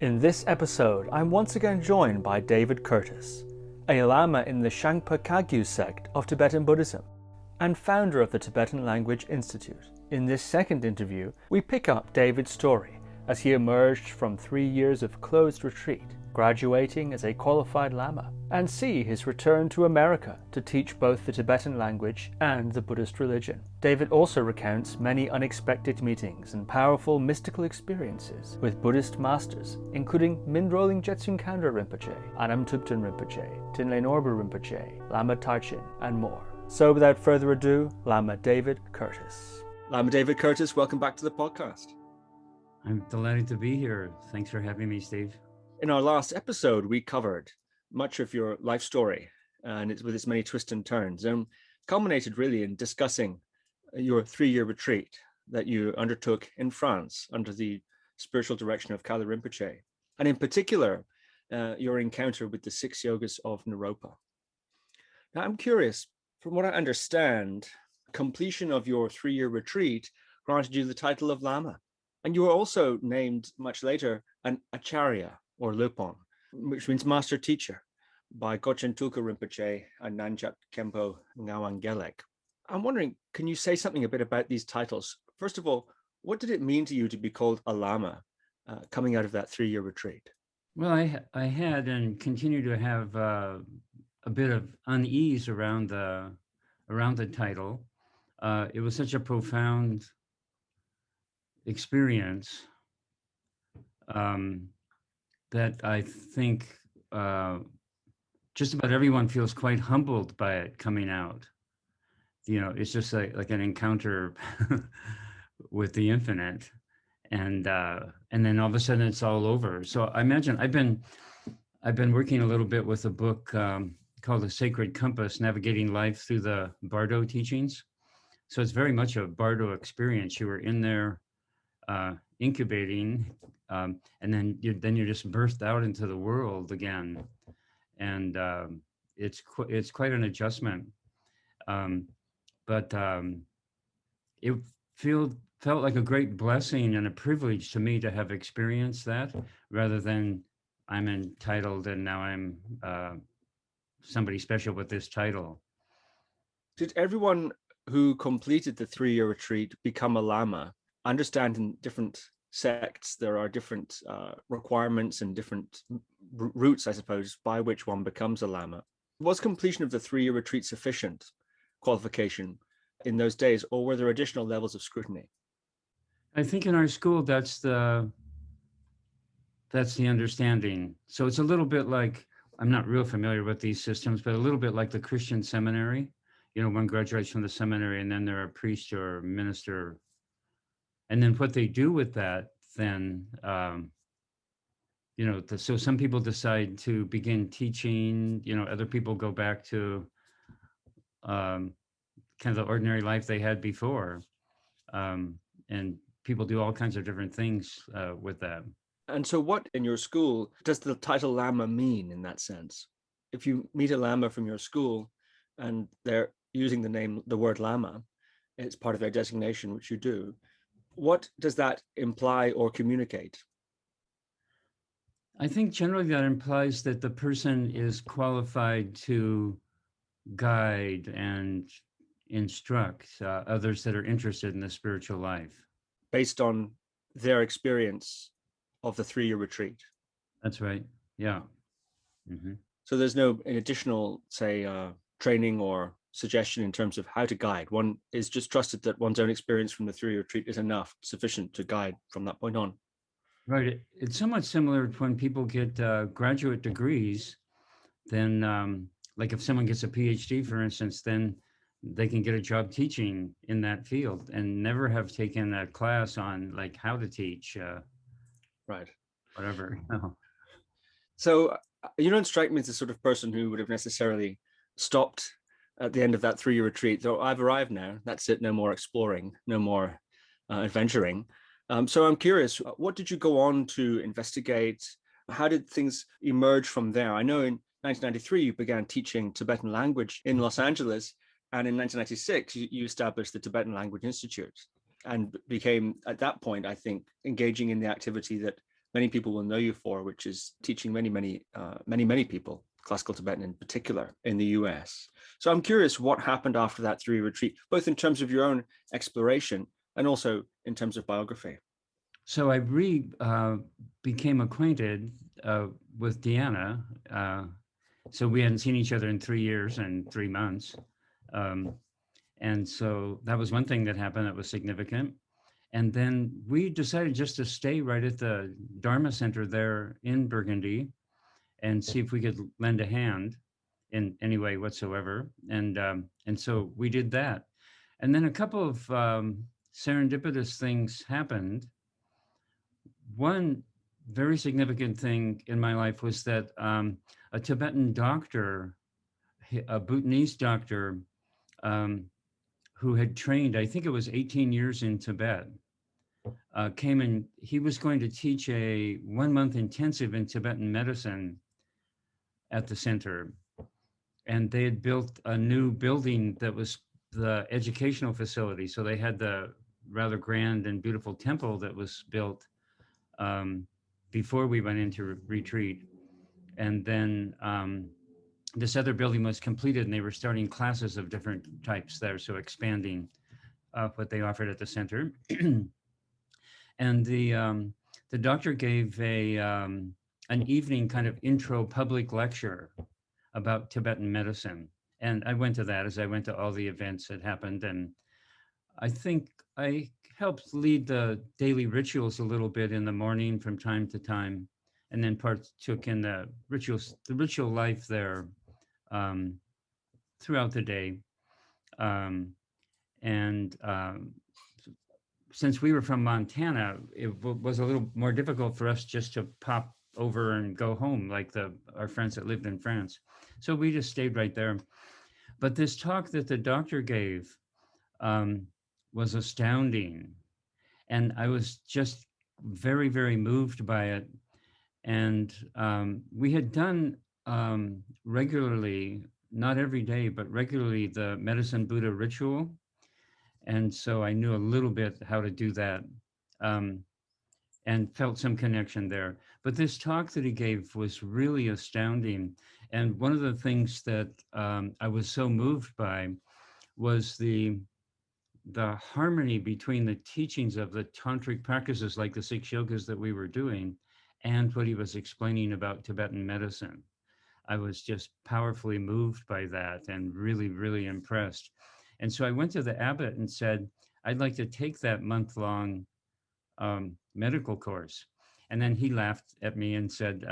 In this episode, I'm once again joined by David Curtis, a Lama in the Shangpa-Kagyu sect of Tibetan Buddhism and founder of the Tibetan Language Institute. In this second interview, we pick up David's story as he emerged from 3 years of closed retreat, graduating as a qualified Lama, and see his return to America to teach both the Tibetan language and the Buddhist religion. David also recounts many unexpected meetings and powerful mystical experiences with Buddhist masters, including Mindrolling Jetsün Khandro Rinpoche, Anam Thubten Rinpoche, Thinley Norbu Rinpoche, Lama Tharchin, and more. So without further ado, Lama David Curtis. Lama David Curtis, welcome back to the podcast. I'm delighted to be here. Thanks for having me, Steve. In our last episode, we covered much of your life story, and it's with its many twists and turns, and culminated really in discussing your 3-year retreat that you undertook in France under the spiritual direction of Khandro Rinpoche, and in particular, your encounter with the 6 yogas of Naropa. Now, I'm curious, from what I understand, completion of your 3-year retreat granted you the title of Lama, and you were also named much later an Acharya, or Lupon, which means master teacher, by Dzogchen Tulku Rinpoche and Nanjat Khenpo Ngawang Gelek. I'm wondering, can you say something a bit about these titles? First of all, what did it mean to you to be called a Lama coming out of that 3-year retreat? Well, I had and continue to have a bit of unease around the title. It was such a profound experience that I think just about everyone feels quite humbled by it coming out. You know, it's just like an encounter with the infinite, and then all of a sudden it's all over. So I imagine I've been working a little bit with a book called The Sacred Compass: Navigating Life Through the Bardo Teachings. So it's very much a Bardo experience. You were in there incubating, and then you're just birthed out into the world again, and it's quite an adjustment. But it felt like a great blessing and a privilege to me to have experienced that, rather than I'm entitled and now I'm somebody special with this title. Did everyone who completed the 3-year retreat become a Lama? I understand in different sects there are different requirements and different routes, I suppose, by which one becomes a Lama. Was completion of the 3-year retreat sufficient qualification in those days, or were there additional levels of scrutiny? I think in our school that's the understanding. So it's a little bit like, I'm not real familiar with these systems, but a little bit like the Christian seminary. You know, one graduates from the seminary and then they're a priest or minister. And then what they do with that, then, so some people decide to begin teaching, other people go back to kind of the ordinary life they had before. And people do all kinds of different things with that. And so what in your school does the title Lama mean in that sense? If you meet a Lama from your school and they're using the word Lama, it's part of their designation, which you do. What does that imply or communicate? I think generally that implies that the person is qualified to guide and instruct others that are interested in the spiritual life. Based on their experience of the 3-year retreat. That's right. Yeah. Mm-hmm. So there's no additional, say, training or suggestion in terms of how to guide. One is just trusted that one's own experience from the 3-year retreat is enough, sufficient to guide from that point on. Right. It's somewhat similar to when people get graduate degrees. Then, like if someone gets a PhD, for instance, then they can get a job teaching in that field and never have taken a class on like how to teach. Right. Whatever. So you don't strike me as the sort of person who would have necessarily stopped at the end of that 3-year retreat. So I've arrived now. That's it. No more exploring. No more adventuring. So I'm curious, what did you go on to investigate? How did things emerge from there? I know in 1993, you began teaching Tibetan language in Los Angeles. And in 1996, you established the Tibetan Language Institute and became, at that point, I think, engaging in the activity that many people will know you for, which is teaching many people classical Tibetan in particular in the US. So I'm curious what happened after that 3-year retreat, both in terms of your own exploration and also in terms of biography. So I became acquainted with Deanna. So we hadn't seen each other in 3 years and 3 months. And so that was one thing that happened that was significant. And then we decided just to stay right at the Dharma Center there in Burgundy and see if we could lend a hand in any way whatsoever. And so we did that. And then a couple of serendipitous things happened. One very significant thing in my life was that a Tibetan doctor, a Bhutanese doctor, who had trained, I think it was 18 years in Tibet, came and he was going to teach a 1-month intensive in Tibetan medicine at the center. And they had built a new building that was the educational facility. So they had the rather grand and beautiful temple that was built before we went into retreat. And then this other building was completed and they were starting classes of different types there. So expanding what they offered at the center. And the doctor gave an evening kind of intro public lecture about Tibetan medicine. And I went to that as I went to all the events that happened. And I think I helped lead the daily rituals a little bit in the morning from time to time, and then partook in the ritual life there throughout the day. Since we were from Montana, it was a little more difficult for us just to pop over and go home like our friends that lived in France. So we just stayed right there. But this talk that the doctor gave was astounding. And I was just very, very moved by it. And we had done regularly, not every day, but regularly, the Medicine Buddha ritual. And so I knew a little bit how to do that and felt some connection there. But this talk that he gave was really astounding. And one of the things that I was so moved by was the harmony between the teachings of the tantric practices like the 6 yogas that we were doing and what he was explaining about Tibetan medicine. I was just powerfully moved by that and really, really impressed. And so I went to the abbot and said, I'd like to take that month-long medical course. And then he laughed at me and said,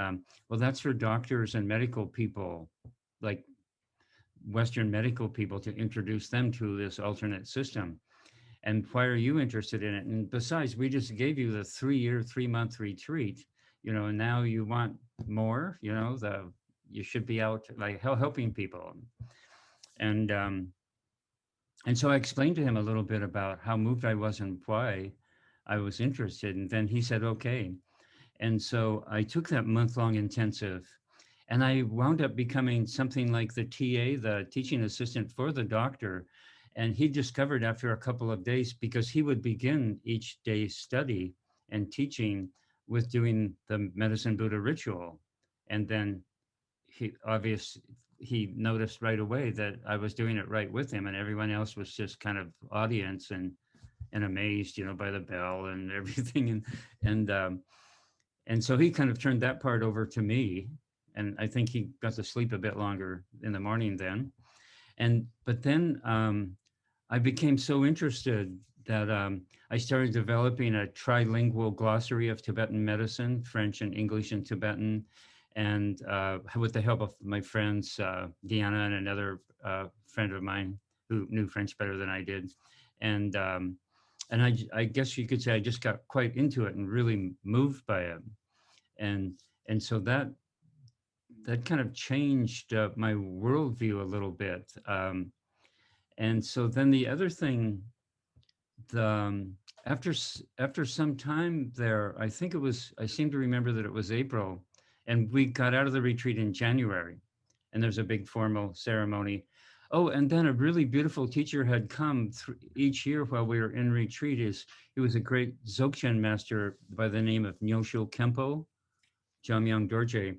well, that's for doctors and medical people, like Western medical people, to introduce them to this alternate system. And why are you interested in it? And besides, we just gave you the 3-year, 3-month retreat, and now you want more, you should be out like helping people. And so I explained to him a little bit about how moved I was and why I was interested. And then he said, okay. And so I took that month-long intensive, and I wound up becoming something like the TA, the teaching assistant for the doctor. And he discovered after a couple of days, because he would begin each day's study and teaching with doing the Medicine Buddha ritual. And then he noticed right away that I was doing it right with him, and everyone else was just kind of audience and amazed, by the bell and everything. And so he kind of turned that part over to me. And I think he got to sleep a bit longer in the morning then. But then I became so interested that I started developing a trilingual glossary of Tibetan medicine, French and English and Tibetan. And with the help of my friends, Deanna and another friend of mine who knew French better than I did. And I guess you could say I just got quite into it and really moved by it. And so that kind of changed my worldview a little bit. And so then the other thing, after some time there, I seem to remember that it was April, and we got out of the retreat in January, and there's a big formal ceremony. Oh, and then a really beautiful teacher had come each year while we were in retreat. He was a great Dzogchen master by the name of Nyoshul Kempo, Jamyang Dorje.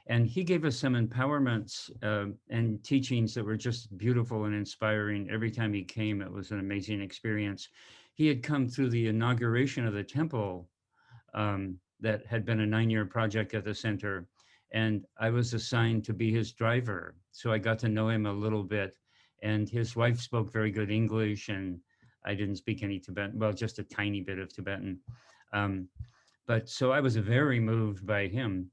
And he gave us some empowerments and teachings that were just beautiful and inspiring. Every time he came, it was an amazing experience. He had come through the inauguration of the temple that had been a 9-year project at the center. And I was assigned to be his driver. So I got to know him a little bit. And his wife spoke very good English, and I didn't speak any Tibetan, well, just a tiny bit of Tibetan. But so I was very moved by him.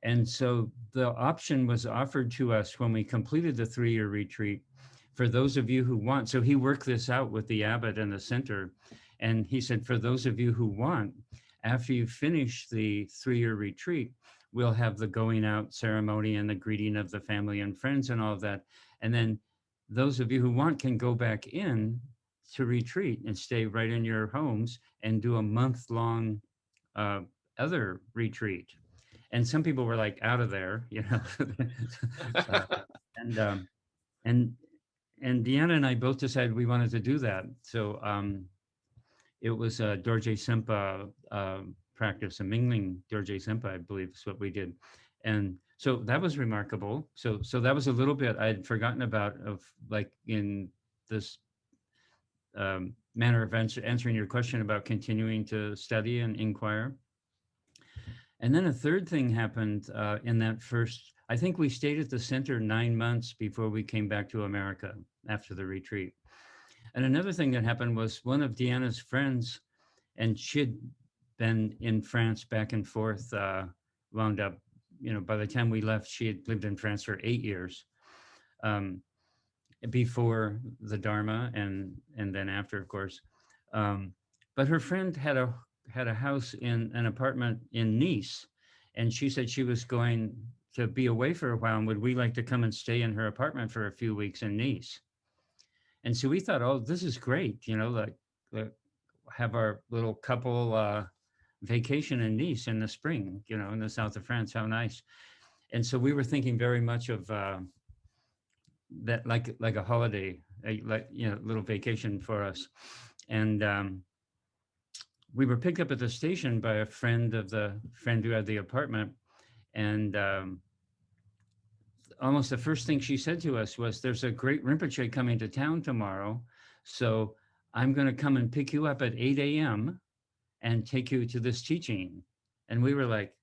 And so the option was offered to us when we completed the 3-year retreat for those of you who want. So he worked this out with the abbot and the center. And he said, for those of you who want, after you finish the 3-year retreat, we'll have the going out ceremony and the greeting of the family and friends and all of that. And then those of you who want can go back in to retreat and stay right in your homes and do a month-long other retreat. And some people were like out of there, you know. and Deanna and I both decided we wanted to do that. So it was a Dorje Sempa practice, a Mingling Dorje Sempa, I believe is what we did. And so that was remarkable. So that was a little bit I'd forgotten about, of like in this manner of answering your question about continuing to study and inquire. And then a third thing happened in that first, I think we stayed at the center 9 months before we came back to America after the retreat. And another thing that happened was one of Deanna's friends, and she'd been in France back and forth, wound up, you know, by the time we left, she had lived in France for 8 years before the Dharma and then after, of course. But her friend had a house in an apartment in Nice, and she said she was going to be away for a while, and would we like to come and stay in her apartment for a few weeks in Nice? And so we thought, oh, this is great, you know, like have our little couple vacation in Nice in the spring, you know, in the south of France. How nice. And so we were thinking very much of that, like a holiday, like, you know, little vacation for us. And we were picked up at the station by a friend of the friend who had the apartment. And almost the first thing she said to us was, there's a great Rinpoche coming to town tomorrow. So I'm going to come and pick you up at 8 a.m. and take you to this teaching. And we were like,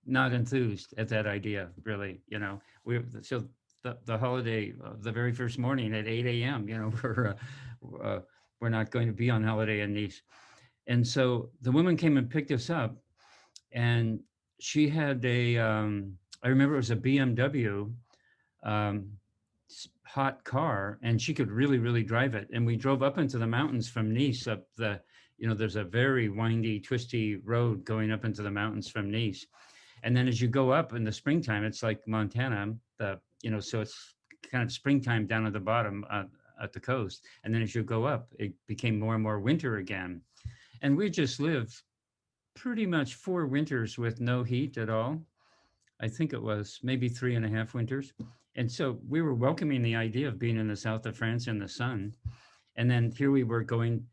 not enthused at that idea, really, you know. So the holiday, the very first morning at 8 a.m., you know, we're not going to be on holiday in Nice. And so the woman came and picked us up, and she had I remember it was a BMW hot car, and she could really, really drive it. And we drove up into the mountains from Nice, up the, you know, there's a very windy, twisty road going up into the mountains from Nice. And then as you go up in the springtime, it's like Montana, you know, so it's kind of springtime down at the bottom at the coast. And then as you go up, it became more and more winter again. And we just lived pretty much 4 winters with no heat at all. I think it was maybe 3.5 winters. And so we were welcoming the idea of being in the south of France in the sun. And then here we were going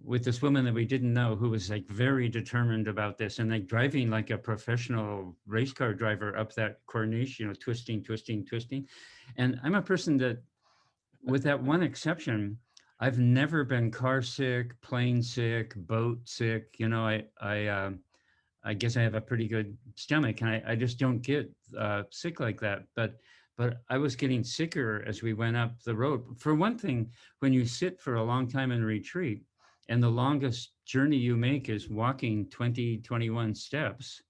with this woman that we didn't know, who was like very determined about this, and like driving like a professional race car driver up that corniche, you know, twisting. And I'm a person that, with that one exception, I've never been car sick, plane sick, boat sick. You know, I guess I have a pretty good stomach, and I just don't get sick like that. But I was getting sicker as we went up the road. For one thing, when you sit for a long time in retreat, and the longest journey you make is walking 21 steps,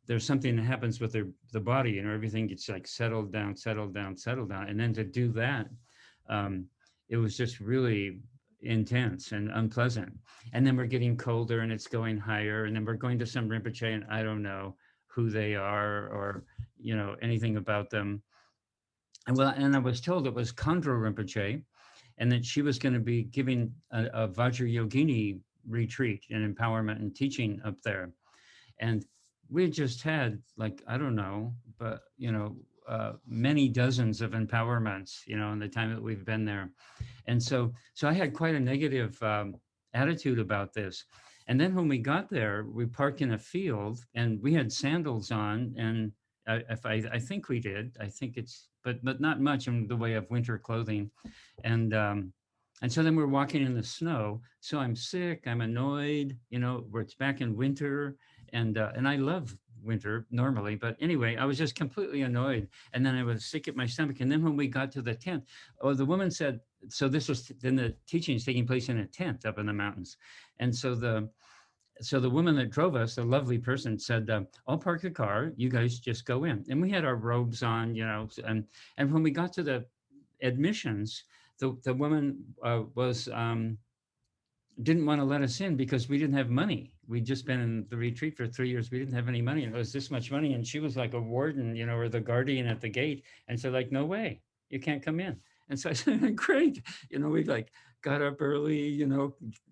there's something that happens with the body, you know, everything gets like settled down. And then to do that, it was just really intense and unpleasant. And then we're getting colder and it's going higher. And then we're going to some Rinpoche, and I don't know who they are or, you know, anything about them. And I was told it was Khandro Rinpoche, and that she was going to be giving a Vajrayogini retreat and empowerment and teaching up there. And we just had, like, I don't know, but, you know, many dozens of empowerments, in the time that we've been there. And so I had quite a negative attitude about this. And then when we got there, we parked in a field and we had sandals on, and I think we did. I think it's, but not much in the way of winter clothing. And so then we're walking in the snow. So I'm sick, I'm annoyed, where it's back in winter, and I love winter normally, but anyway, I was just completely annoyed. And then I was sick at my stomach. And then when we got to the tent, the woman said, so this was then the teaching is taking place in a tent up in the mountains. And so the woman that drove us, a lovely person, said, I'll park the car, you guys just go in. And we had our robes on, and when we got to the admissions, the woman didn't want to let us in because we didn't have money. We'd just been in the retreat for 3 years. We didn't have any money, and it was this much money. And she was like a warden, or the guardian at the gate. And so like, no way, you can't come in. And so I said, great. We like got up early,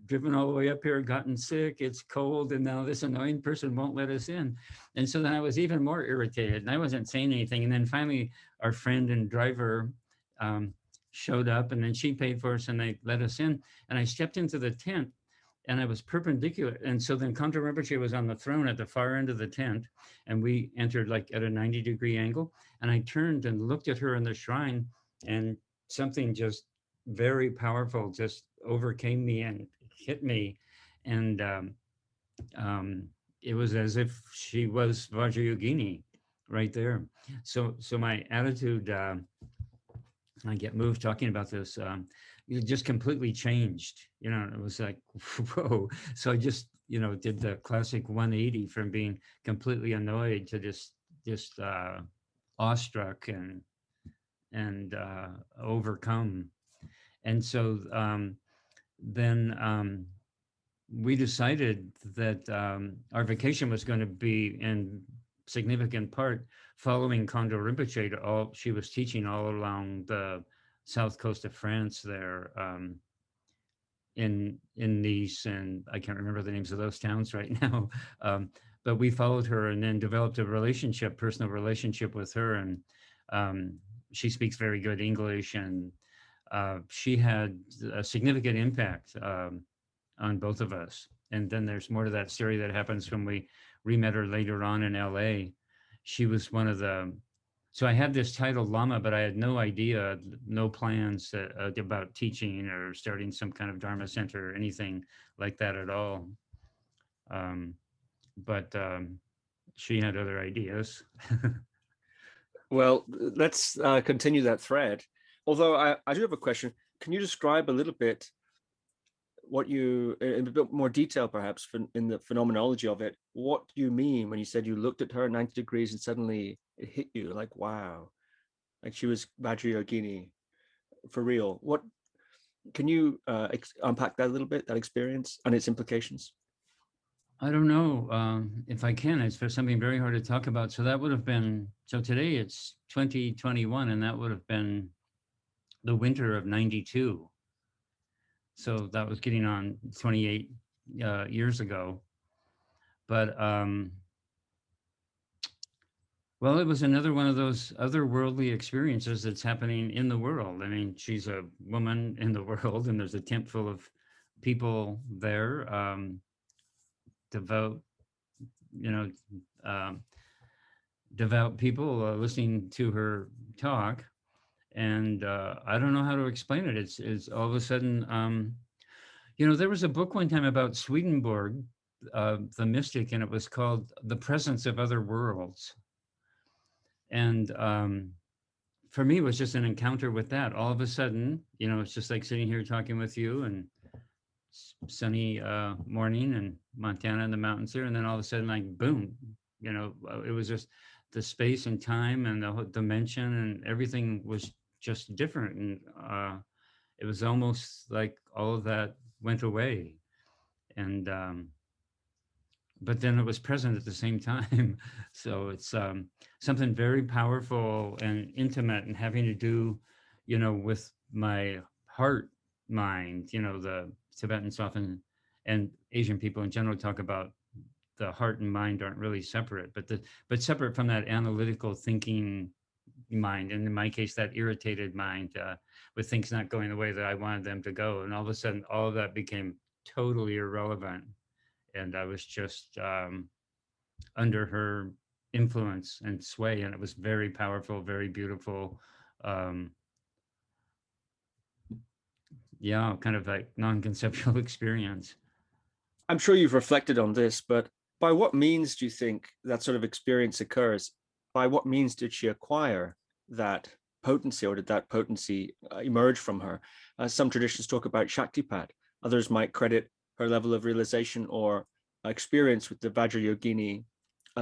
driven all the way up here, gotten sick, it's cold, and now this annoying person won't let us in. And so then I was even more irritated, and I wasn't saying anything. And then finally, our friend and driver showed up, and then she paid for us and they let us in. And I stepped into the tent and I was perpendicular. And so then Khandro Rinpoche was on the throne at the far end of the tent, and we entered like at a 90-degree angle. And I turned and looked at her in the shrine, and something just very powerful just overcame me and hit me. And it was as if she was Vajrayogini right there. So my attitude, I get moved talking about this, it just completely changed. It was like, whoa. So I just, did the classic 180 from being completely annoyed to just awestruck and overcome. And so then we decided that our vacation was going to be in significant part following Khandro Rinpoche. She was teaching all along the south coast of France there, in Nice, and I can't remember the names of those towns right now. But we followed her and then developed a personal relationship with her. And she speaks very good English, and she had a significant impact on both of us. And then there's more to that story that happens when we re-met her later on in LA. She was one of so I had this title Lama, but I had no idea, no plans about teaching or starting some kind of Dharma center or anything like that at all. But she had other ideas. Well, let's continue that thread. Although I do have a question. Can you describe a little bit what in a bit more detail, perhaps, in the phenomenology of it? What do you mean when you said you looked at her 90 degrees and suddenly it hit you like, wow, like she was Vajrayogini for real? What can you unpack that a little bit, that experience and its implications? I don't know if I can. It's for something very hard to talk about. So that would have been, so today it's 2021, and that would have been the winter of 92. So that was getting on 28 years ago. But well, it was another one of those otherworldly experiences that's happening in the world. I mean, she's a woman in the world, and there's a tent full of people there, devout people listening to her talk. And I don't know how to explain it. It's all of a sudden, there was a book one time about Swedenborg, the mystic, and it was called The Presence of Other Worlds. And for me, it was just an encounter with that. All of a sudden, it's just like sitting here talking with you, and sunny morning in Montana in the mountains here. And then all of a sudden, like, boom, it was just the space and time and the whole dimension and everything was just different. And it was almost like all of that went away. And but then it was present at the same time. So it's something very powerful and intimate, and having to do, with my heart, mind. The Tibetans often, and Asian people in general, talk about the heart and mind aren't really separate, but separate from that analytical thinking mind, and in my case, that irritated mind, with things not going the way that I wanted them to go. And all of a sudden, all of that became totally irrelevant. And I was just under her influence and sway, and it was very powerful, very beautiful. Um, yeah, kind of like non-conceptual experience. I'm sure you've reflected on this, but by what means do you think that sort of experience occurs? By what means did she acquire that potency, or did that potency emerge from her? Some traditions talk about Shaktipat. Others might credit her level of realization or experience with the Vajrayogini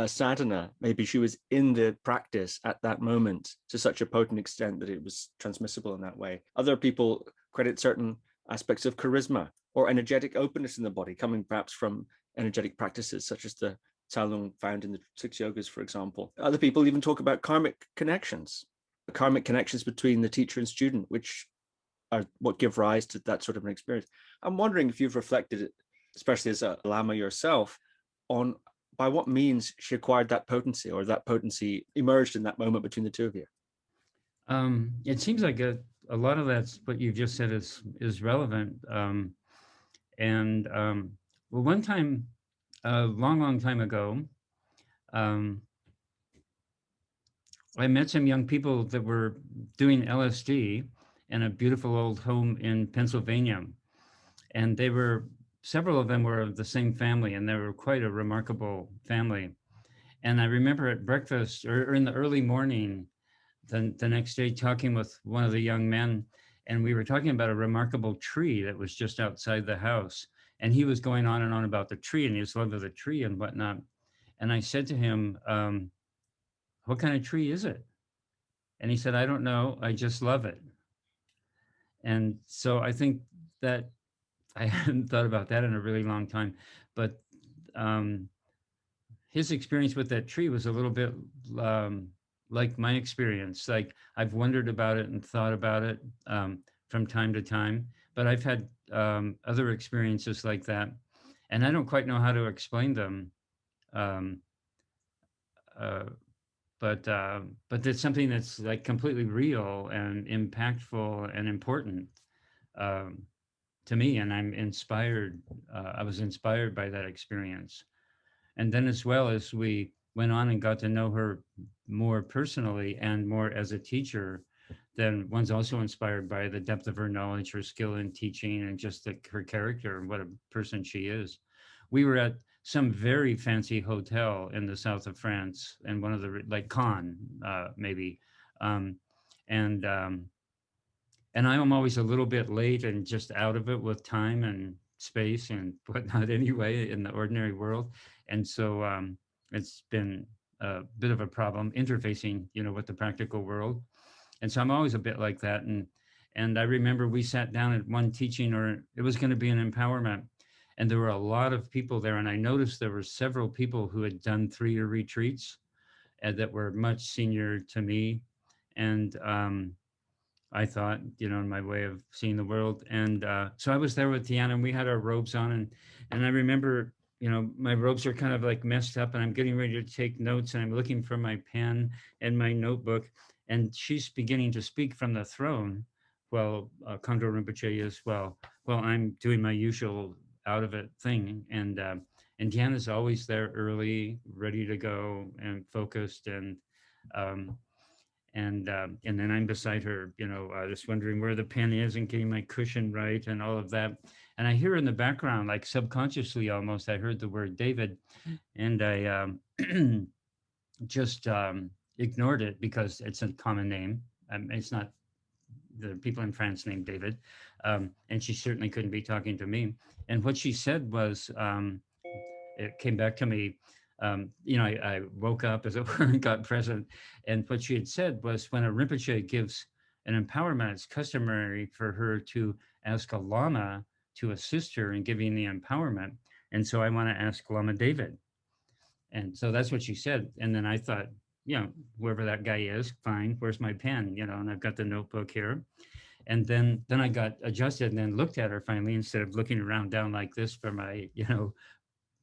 sadhana. Maybe she was in the practice at that moment to such a potent extent that it was transmissible in that way. Other people credit certain aspects of charisma or energetic openness in the body, coming perhaps from energetic practices such as the Tsalung found in the six yogas, for example. Other people even talk about karmic connections between the teacher and student, which are what give rise to that sort of an experience. I'm wondering if you've reflected, especially as a Lama yourself, on by what means she acquired that potency, or that potency emerged in that moment between the two of you. It seems like a lot of that's what you just said is relevant. Well, one time, a long time ago, I met some young people that were doing LSD in a beautiful old home in Pennsylvania. And several of them were of the same family, and they were quite a remarkable family. And I remember at breakfast or in the early morning, the next day, talking with one of the young men, and we were talking about a remarkable tree that was just outside the house. And he was going on and on about the tree and his love of the tree and whatnot. And I said to him, what kind of tree is it? And he said, I don't know, I just love it. And so I think that I hadn't thought about that in a really long time, but his experience with that tree was a little bit like my experience. Like, I've wondered about it and thought about it from time to time, but I've had other experiences like that, and I don't quite know how to explain them. But it's something that's like completely real and impactful and important to me, and I'm inspired. I was inspired by that experience. And then, as well, as we went on and got to know her more personally and more as a teacher, then one's also inspired by the depth of her knowledge, her skill in teaching, and just her character and what a person she is. We were at some very fancy hotel in the south of France, and one of the, like Khen, maybe. And I'm always a little bit late and just out of it with time and space and whatnot anyway in the ordinary world. And so it's been a bit of a problem interfacing, with the practical world. And so I'm always a bit like that. And I remember we sat down at one teaching, or it was going to be an empowerment, and there were a lot of people there. And I noticed there were several people who had done 3-year retreats that were much senior to me. And I thought, in my way of seeing the world. And so I was there with Tiana, and we had our robes on. And I remember, my robes are kind of like messed up, and I'm getting ready to take notes, and I'm looking for my pen and my notebook. And she's beginning to speak from the throne. Well, Khandro Rinpoche is, well, I'm doing my usual out of it thing. And Tiana's always there early, ready to go and focused. And then I'm beside her, just wondering where the pen is and getting my cushion right and all of that. And I hear in the background, like subconsciously almost, I heard the word David, and I just ignored it because it's a common name. It's not the people in France named David, and she certainly couldn't be talking to me. And what she said was, it came back to me. I woke up, as it were, and got present. And what she had said was, when a Rinpoche gives an empowerment, it's customary for her to ask a Lama to assist her in giving the empowerment. And so I want to ask Lama David. And so that's what she said. And then I thought, whoever that guy is, fine, where's my pen? And I've got the notebook here. And then I got adjusted and then looked at her finally, instead of looking around down like this for my,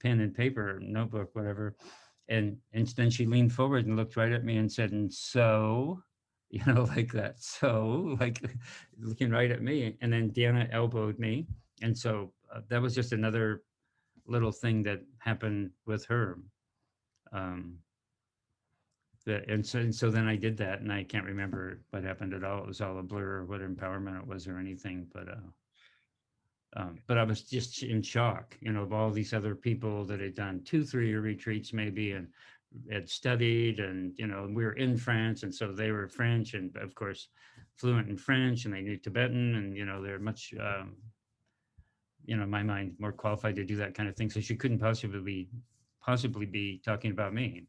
pen and paper, notebook, whatever. And then she leaned forward and looked right at me and said, and so, like that. So like looking right at me, and then Deanna elbowed me. And so that was just another little thing that happened with her. Um, and so then I did that, and I can't remember what happened at all. It was all a blur, what empowerment it was or anything. But I was just in shock, of all these other people that had done 2 3 year retreats maybe, and had studied, and we were in France, and so they were French, and of course fluent in French, and they knew Tibetan, and they're much in my mind more qualified to do that kind of thing. So she couldn't possibly be talking about me,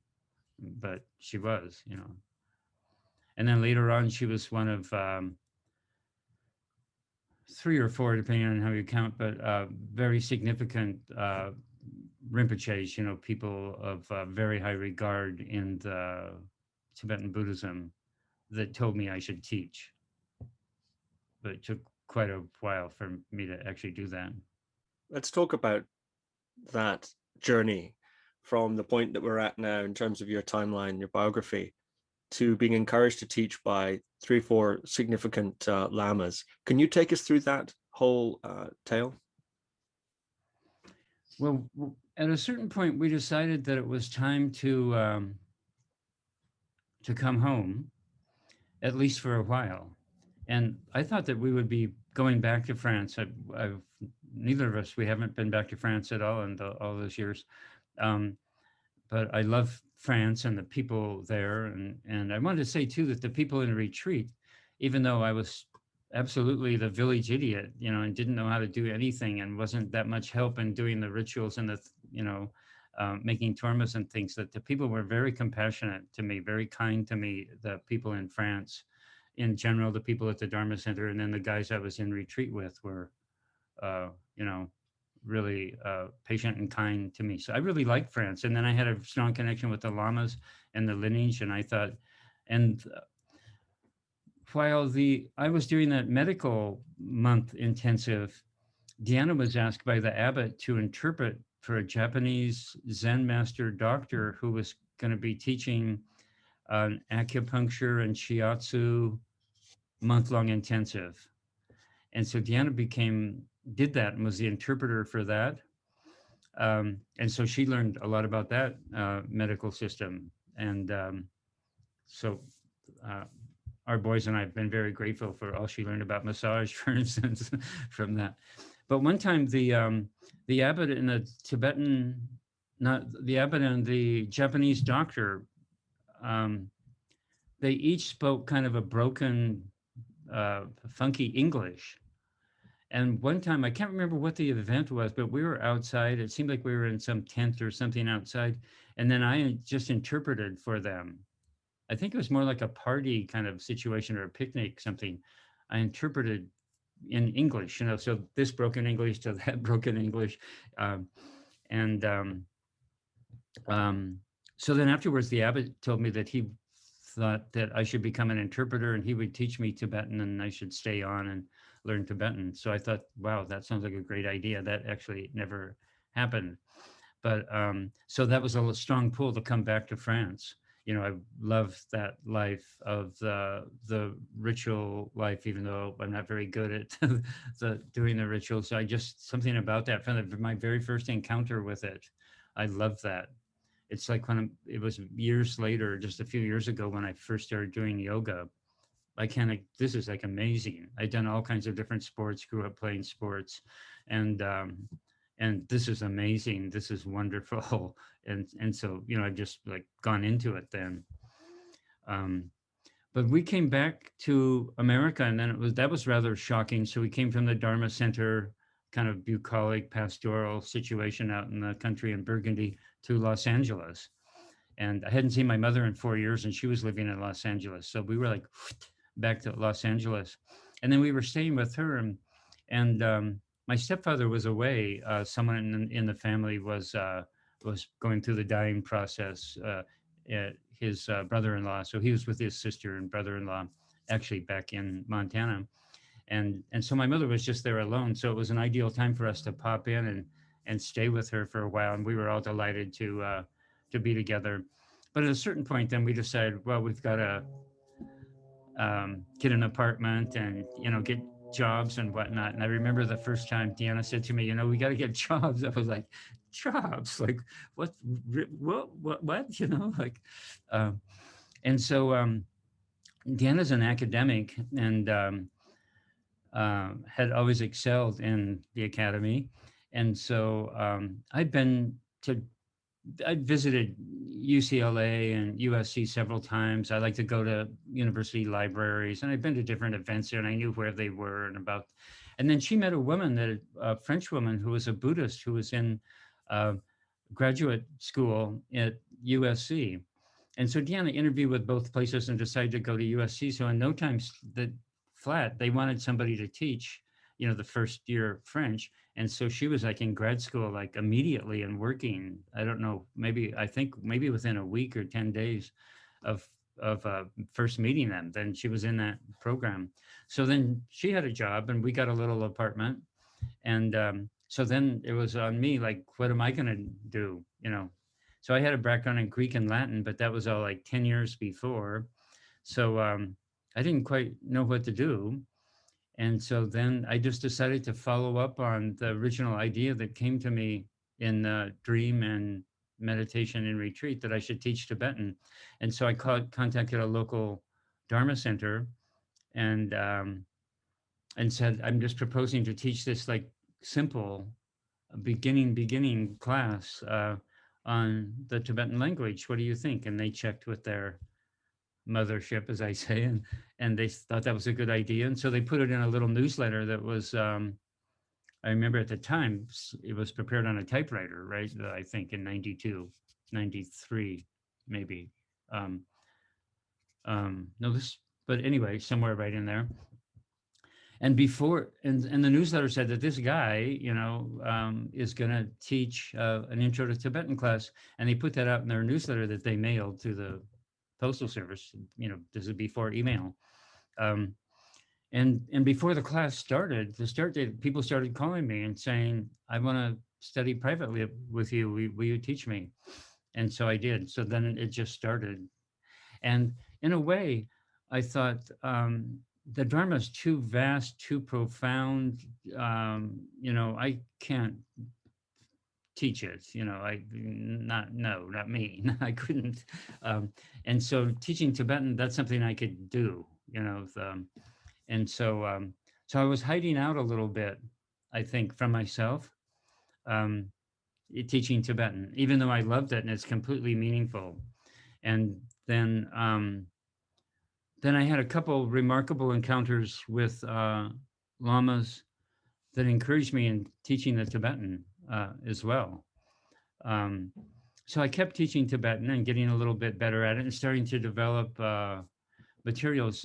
but she was. And then later on, she was one of 3 or 4, depending on how you count, but very significant Rinpoches, people of very high regard in the Tibetan Buddhism, that told me I should teach. But it took quite a while for me to actually do that. Let's talk about that journey from the point that we're at now in terms of your timeline, your biography, to being encouraged to teach by 3 or 4 significant lamas. Can you take us through that whole tale? Well, at a certain point, we decided that it was time to come home, at least for a while. And I thought that we would be going back to France. Neither of us, we haven't been back to France at all in all those years. But I love France and the people there. And I wanted to say, too, that the people in retreat, even though I was absolutely the village idiot, and didn't know how to do anything, and wasn't that much help in doing the rituals and making tormas and things, that the people were very compassionate to me, very kind to me, the people in France in general, the people at the Dharma Center, and then the guys I was in retreat with were, really patient and kind to me. So I really liked France. And then I had a strong connection with the lamas and the lineage. And I thought, and while I was doing that medical month intensive, Deanna was asked by the abbot to interpret for a Japanese Zen master doctor who was going to be teaching an acupuncture and shiatsu month-long intensive. And so Deanna did that and was the interpreter for that. And so she learned a lot about that medical system. And so our boys and I have been very grateful for all she learned about massage, for instance, from that. But one time the abbot and the Tibetan, not the abbot and the Japanese doctor, they each spoke kind of a broken, funky English. And one time, I can't remember what the event was, but we were outside. It seemed like we were in some tent or something outside. And then I just interpreted for them. I think it was more like a party kind of situation or a picnic, something. I interpreted in English, so this broken English to that broken English. So then afterwards, the abbot told me that he thought that I should become an interpreter and he would teach me Tibetan and I should stay on and learn Tibetan. So I thought, wow, that sounds like a great idea. That actually never happened. But so that was a strong pull to come back to France. I love that life of the ritual life, even though I'm not very good at doing the rituals. So something about that from my very first encounter with it, I love that. It's like it was years later, just a few years ago, when I first started doing yoga. This is like amazing. I've done all kinds of different sports, grew up playing sports, and this is amazing. This is wonderful. And so, I've just like gone into it then. But we came back to America, and then that was rather shocking. So we came from the Dharma Center, kind of bucolic pastoral situation out in the country in Burgundy, to Los Angeles. And I hadn't seen my mother in 4 years, and she was living in Los Angeles. So we were like back to Los Angeles. And then we were staying with her, and my stepfather was away. Someone in the family was going through the dying process, his brother-in-law. So he was with his sister and brother-in-law, actually back in Montana. And so my mother was just there alone. So it was an ideal time for us to pop in and stay with her for a while. And we were all delighted to be together. But at a certain point, then we decided, well, we've got to get an apartment and, get jobs and whatnot. And I remember the first time Deanna said to me, we got to get jobs. I was like, jobs? Like what, what, like, and so Deanna's an academic and had always excelled in the academy. And so I visited UCLA and USC several times. I like to go to university libraries, and I've been to different events there, and I knew where they were and then she met a French woman who was a Buddhist who was in graduate school at USC. And so Deanna interviewed with both places and decided to go to USC. So in no time flat, they wanted somebody to teach, the first year French. And so she was like in grad school, like immediately and working. I don't know, I think maybe within a week or 10 days of first meeting them, then she was in that program. So then she had a job and we got a little apartment. And so then it was on me, like, what am I going to do? So I had a background in Greek and Latin, but that was all like 10 years before. So I didn't quite know what to do. And so then I just decided to follow up on the original idea that came to me in dream and meditation and retreat, that I should teach Tibetan. And so I contacted a local Dharma center and said, I'm just proposing to teach this like simple beginning class on the Tibetan language. What do you think? And they checked with their mothership, as I say, and they thought that was a good idea. And so they put it in a little newsletter that was, I remember at the time, it was prepared on a typewriter, right? I think in 92, 93, maybe. But anyway, somewhere right in there. And and the newsletter said that this guy, is going to teach an intro to Tibetan class. And they put that out in their newsletter that they mailed to the postal service. This is before email. And before the class started, the start date, people started calling me and saying, I want to study privately with you. Will you teach me? And so I did. So then it just started. And in a way, I thought, the Dharma is too vast, too profound. I can't teach it. Not me. I couldn't. And so teaching Tibetan, that's something I could do. And so I was hiding out a little bit, I think, from myself, teaching Tibetan, even though I loved it and it's completely meaningful. And then I had a couple remarkable encounters with lamas that encouraged me in teaching the Tibetan as well. So I kept teaching Tibetan and getting a little bit better at it and starting to develop materials.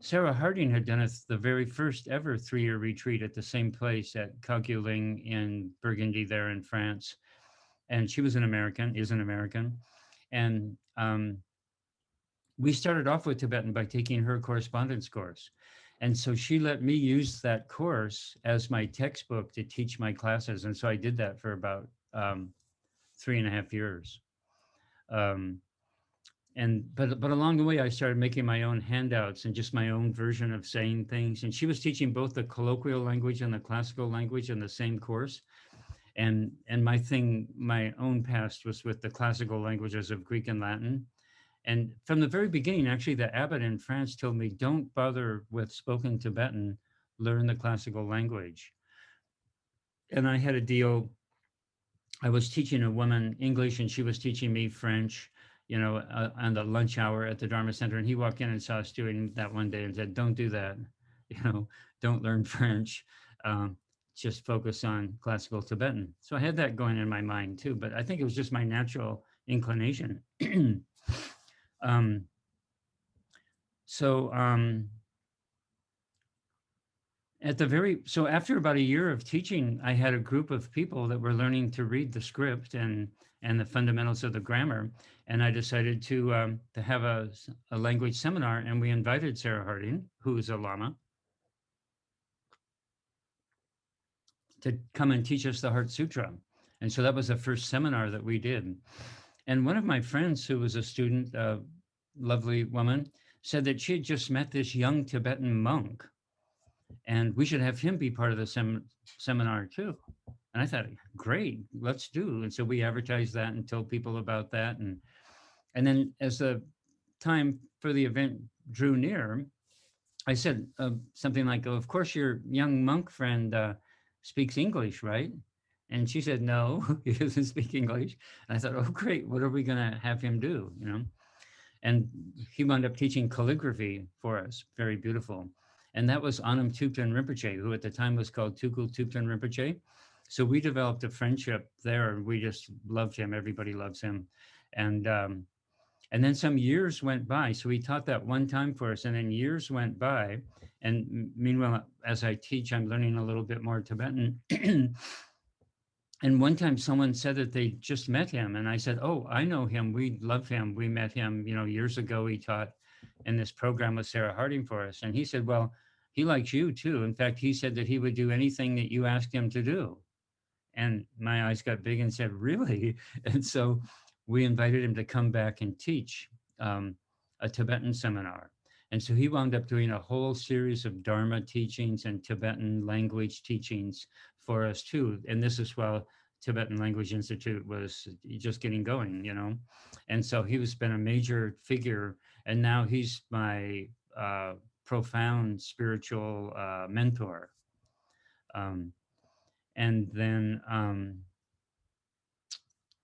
Sarah Harding had done the very first ever 3-year retreat at the same place at Kagyu in Burgundy there in France. And she was is an American. And we started off with Tibetan by taking her correspondence course. And so she let me use that course as my textbook to teach my classes. And so I did that for about 3.5 years. But along the way, I started making my own handouts and just my own version of saying things. And she was teaching both the colloquial language and the classical language in the same course. And my own past was with the classical languages of Greek and Latin. And from the very beginning, actually, the abbot in France told me, don't bother with spoken Tibetan, learn the classical language. And I had a deal. I was teaching a woman English and she was teaching me French, on the lunch hour at the Dharma Center. And he walked in and saw us doing that one day and said, don't do that. Don't learn French. Just focus on classical Tibetan. So I had that going in my mind too, but I think it was just my natural inclination. So after about a year of teaching, I had a group of people that were learning to read the script and the fundamentals of the grammar. And I decided to have a language seminar, and we invited Sarah Harding, who is a Lama, to come and teach us the Heart Sutra. And so that was the first seminar that we did. And one of my friends who was a student, a lovely woman, said that she had just met this young Tibetan monk, and we should have him be part of the seminar too. And I thought, great, let's do. And so we advertised that and told people about that. And then as the time for the event drew near, I said something like, oh, of course, your young monk friend speaks English, right? And she said, no, he doesn't speak English. And I thought, oh, great, what are we going to have him do, you know? And he wound up teaching calligraphy for us, very beautiful. And that was Anam Thubten Rinpoche, who at the time was called Tukul Thubten Rinpoche. So we developed a friendship there. We just loved him. Everybody loves him. And then some years went by. So he taught that one time for us, and then years went by. And meanwhile, as I teach, I'm learning a little bit more Tibetan. And one time someone said that they just met him. And I said, oh, I know him. We love him. We met him, you know, years ago. He taught in this program with Sarah Harding for us. And he said, well, he likes you too. In fact, he said that he would do anything that you asked him to do. And my eyes got big and said, really? And so we invited him to come back and teach a Tibetan seminar. And so he wound up doing a whole series of Dharma teachings and Tibetan language teachings for us too. And this is while Tibetan Language Institute was just getting going, you know. And so he has been a major figure. And now he's my profound spiritual mentor. And then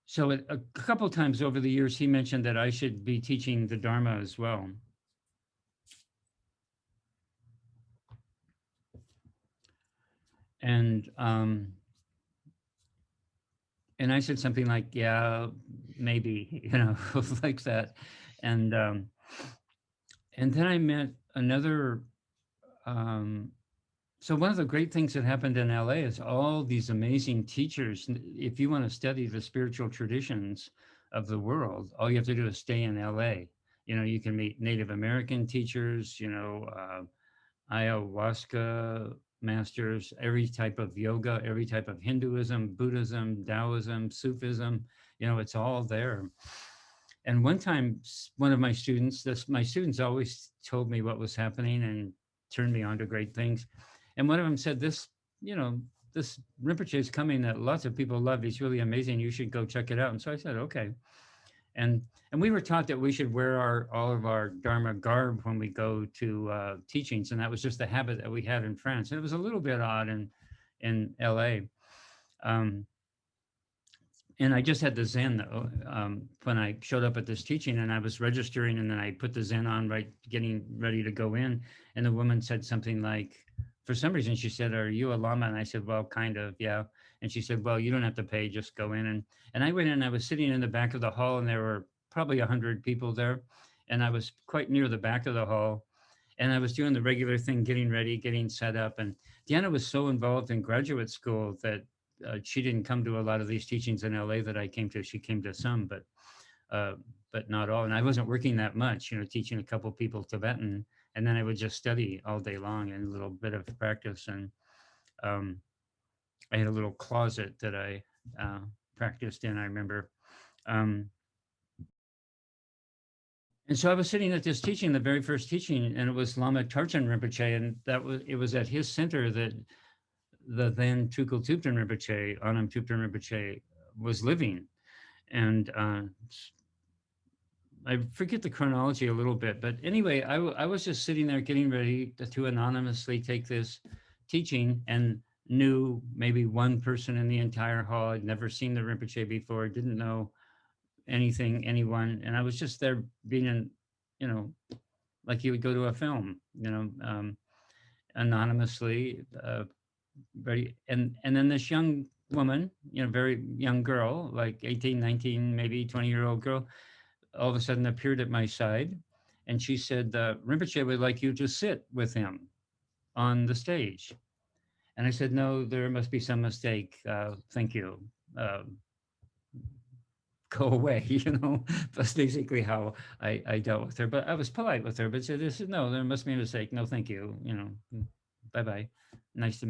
so a couple of times over the years, he mentioned that I should be teaching the Dharma as well. And I said something like, yeah, maybe, you know, like that. And then I met another, so one of the great things that happened in LA is all these amazing teachers. If you want to study the spiritual traditions of the world, all you have to do is stay in LA. You know, you can meet Native American teachers, you know, ayahuasca masters, every type of yoga, every type of Hinduism, Buddhism, Taoism, Sufism, you know, it's all there. And one time, one of my students, my students always told me what was happening and turned me on to great things. And one of them said, this, you know, this Rinpoche is coming that lots of people love. He's really amazing. You should go check it out. And so I said, okay. And we were taught that we should wear all of our Dharma garb when we go to teachings. And that was just the habit that we had in France. And it was a little bit odd in LA. And I just had the Zen when I showed up at this teaching, and I was registering, and then I put the Zen on, right, getting ready to go in. And the woman said something like, for some reason, she said, are you a Lama? And I said, well, kind of, yeah. And she said, well, you don't have to pay, just go in. And I went in, and I was sitting in the back of the hall, and there were probably 100 people there. And I was quite near the back of the hall. And I was doing the regular thing, getting ready, getting set up. And Deanna was so involved in graduate school that she didn't come to a lot of these teachings in LA that I came to. She came to some, but not all. And I wasn't working that much, you know, teaching a couple people Tibetan. And then I would just study all day long and a little bit of practice. And I had a little closet that I practiced in, I remember. And so I was sitting at this teaching, the very first teaching, and it was Lama Tharchin Rinpoche. And it was at his center that the then Tukul Thubten Rinpoche, Anam Thubten Rinpoche, was living. And I forget the chronology a little bit, but anyway, I was just sitting there getting ready to anonymously take this teaching, and knew maybe one person in the entire hall. I'd never seen the Rinpoche before, didn't know anyone. And I was just there being, you know, like you would go to a film, you know, anonymously, ready. And then this young woman, you know, very young girl, like 18, 19, maybe 20-year-old girl, all of a sudden appeared at my side. And she said, Rinpoche would like you to sit with him on the stage. And I said, no, there must be some mistake. Thank you. Go away, you know. That's basically how I dealt with her. But I was polite with her, but said, no, there must be a mistake. No, thank you. You know, bye-bye. Nice to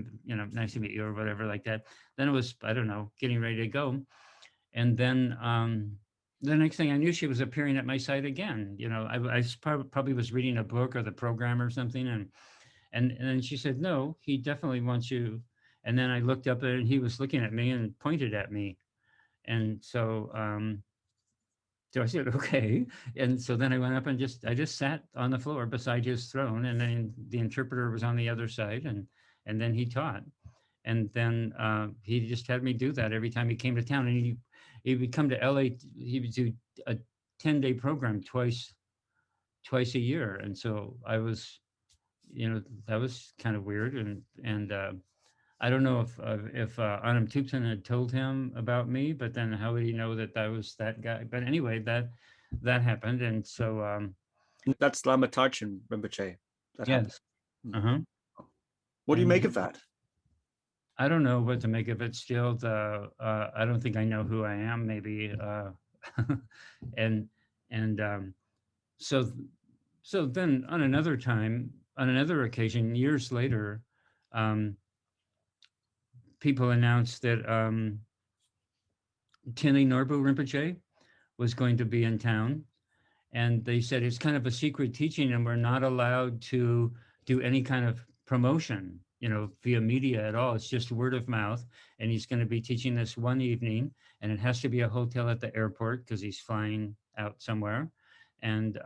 meet you, or whatever like that. Then it was, I don't know, getting ready to go. And then the next thing I knew, she was appearing at my site again. You know, I probably was reading a book or the program or something, and then she said, "No, he definitely wants you." And then I looked up and he was looking at me and pointed at me, and so I said, "Okay." And so then I went up and I just sat on the floor beside his throne, and then the interpreter was on the other side, and then he taught. And then he just had me do that every time he came to town. And he would come to LA. He would do a 10-day program twice a year. And so I was, you know, that was kind of weird. And I don't know if Anam Thubten had told him about me, but then how would he know that I was that guy? But anyway, that happened. And so That's Lama Tharchin Rinpoche. That yeah, happens. uh-huh. What do you And make of that? I don't know what to make of it still. I don't think I know who I am, maybe. And and so so then on another time, on another occasion, years later, um, people announced that Thinley Norbu Rinpoche was going to be in town. And they said it's kind of a secret teaching and we're not allowed to do any kind of promotion, you know, via media at all. It's just word of mouth. And he's going to be teaching this one evening, and it has to be a hotel at the airport because he's flying out somewhere. And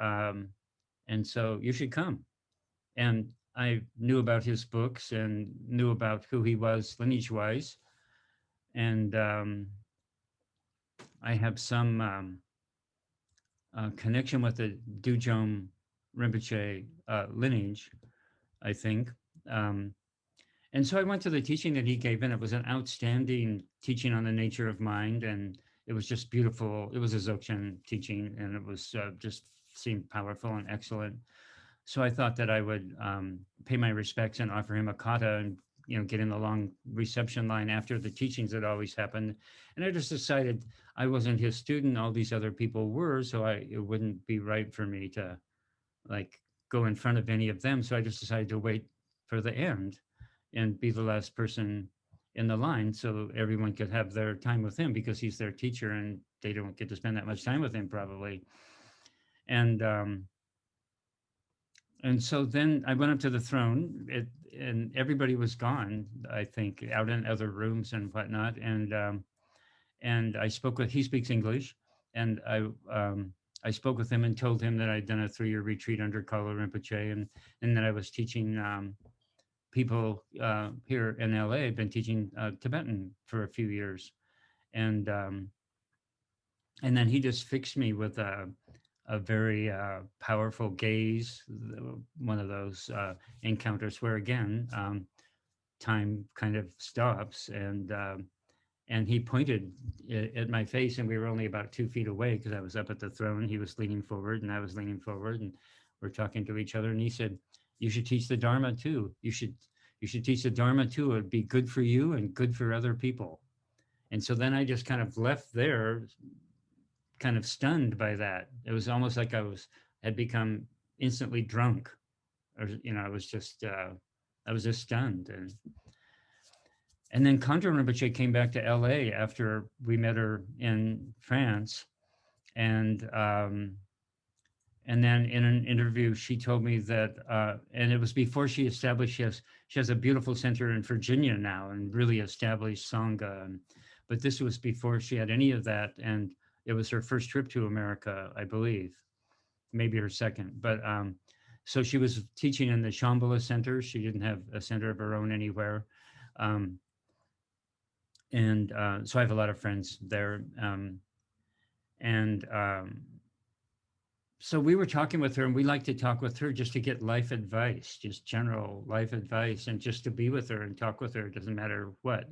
so you should come. And I knew about his books and knew about who he was lineage wise. And I have some connection with the Dzogchen Rinpoche lineage, I think. Um, and so I went to the teaching that he gave, and it was an outstanding teaching on the nature of mind. And it was just beautiful. It was a Dzogchen teaching, and it was just seemed powerful and excellent. So I thought that I would pay my respects and offer him a kata and, you know, get in the long reception line after the teachings that always happened. And I just decided I wasn't his student. All these other people were, so it wouldn't be right for me to like go in front of any of them. So I just decided to wait for the end and be the last person in the line so everyone could have their time with him, because he's their teacher and they don't get to spend that much time with him probably. And so then I went up to the throne, and everybody was gone, I think, out in other rooms and whatnot. And I spoke with, he speaks English, and I spoke with him and told him that I'd done a 3-year retreat under Kalo Rinpoche, and that I was teaching people here in LA. I'd been teaching Tibetan for a few years. And then he just fixed me with a very powerful gaze, one of those encounters where again time kind of stops, and he pointed at my face, and we were only about 2 feet away because I was up at the throne. He was leaning forward, and I was leaning forward, and we're talking to each other. And he said, "You should teach the Dharma too. You should teach the Dharma too. It'd be good for you and good for other people." And so then I just kind of left there, kind of stunned by that. It was almost like had become instantly drunk, or you know, I was just stunned. And then Khandro Rinpoche came back to LA after we met her in France, and then in an interview she told me that, and it was before she established, she has a beautiful center in Virginia now and really established sangha, but this was before she had any of that, and it was her first trip to America, I believe, maybe her second. But so she was teaching in the Shambhala Center. She didn't have a center of her own anywhere. And so I have a lot of friends there. And so we were talking with her, and we like to talk with her just to get life advice, just general life advice, and just to be with her and talk with her. It doesn't matter what.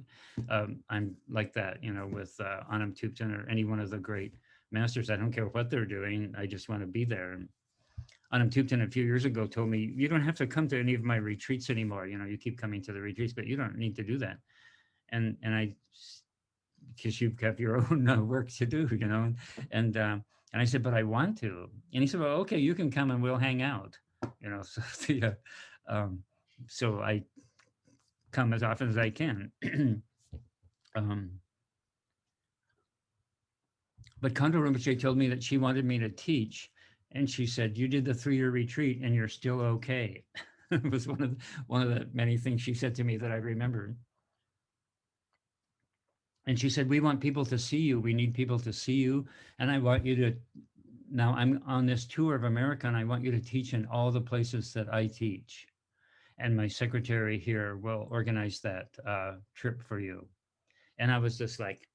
I'm like that, you know, with Anam Thubten or any one of the great masters. I don't care what they're doing. I just want to be there. And Anam Thubten a few years ago told me, "You don't have to come to any of my retreats anymore. You know, you keep coming to the retreats, but you don't need to do that." And I, because you have your own work to do, you know, and I said, "But I want to." And he said, "Well, okay, you can come and we'll hang out," you know. So I come as often as I can. But Khandro Rinpoche told me that she wanted me to teach. And she said, you did the 3-year retreat and you're still okay. It was one of the many things she said to me that I remembered. And she said, we want people to see you. We need people to see you. And I want you to, now I'm on this tour of America and I want you to teach in all the places that I teach. And my secretary here will organize that trip for you. And I was just like,